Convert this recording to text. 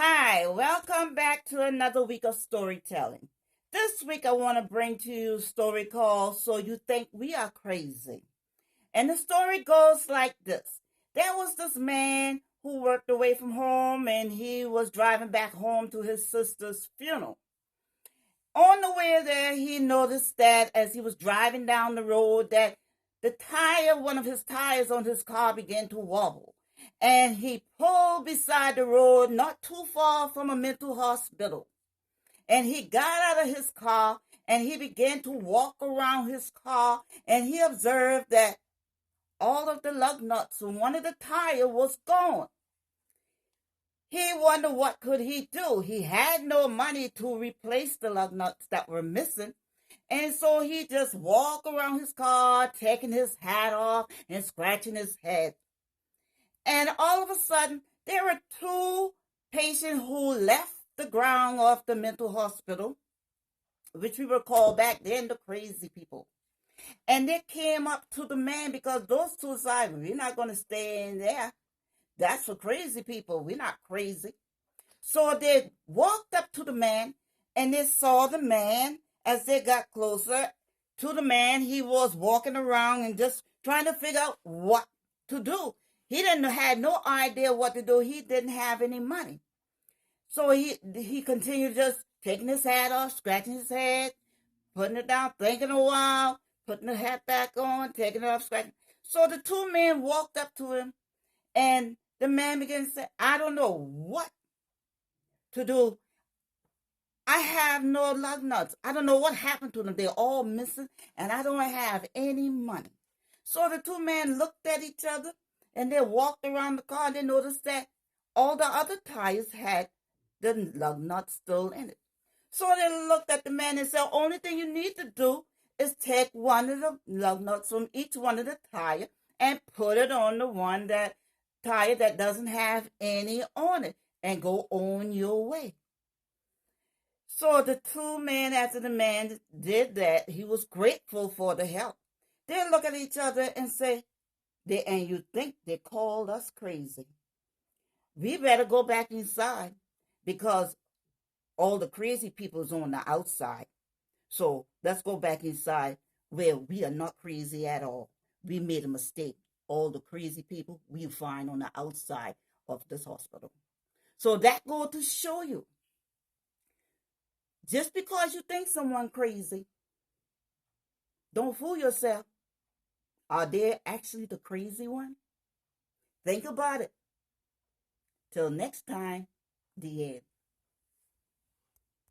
Hi, welcome back to another week of storytelling. This week I want to bring to you a story called So You Think We Are Crazy. And the story goes like this. There was this man who worked away from home and he was driving back home to his sister's funeral. On the way there, he noticed that as he was driving down the road that one of his tires on his car began to wobble. And he pulled beside the road not too far from a mental hospital. And he got out of his car and he began to walk around his car and he observed that all of the lug nuts on one of the tires was gone. He wondered what could he do. He had no money to replace the lug nuts that were missing. And so he just walked around his car, taking his hat off and scratching his head. And all of a sudden, there were two patients who left the ground of the mental hospital, which we were called back then the crazy people. And they came up to the man because those two said, we're not going to stay in there. That's for crazy people. We're not crazy. So they walked up to the man and they saw the man as they got closer to the man. He was walking around and just trying to figure out what to do. He had no idea what to do. He didn't have any money. So he continued just taking his hat off, scratching his head, putting it down, thinking a while, putting the hat back on, taking it off, scratching. So the two men walked up to him and the man began to say, I don't know what to do. I have no lug nuts. I don't know what happened to them. They're all missing and I don't have any money. So the two men looked at each other and they walked around the car and they noticed that all the other tires had the lug nuts still in it. So they looked at the man and said, only thing you need to do is take one of the lug nuts from each one of the tire and put it on the one that tire that doesn't have any on it and go on your way. So the two men, after the man did that, he was grateful for the help. They look at each other and say, and you think they called us crazy. We better go back inside because all the crazy people is on the outside. So let's go back inside where we are not crazy at all. We made a mistake. All the crazy people we find on the outside of this hospital. So that goes to show you, just because you think someone crazy, don't fool yourself. Are they actually the crazy one? Think about it. Till next time, the end.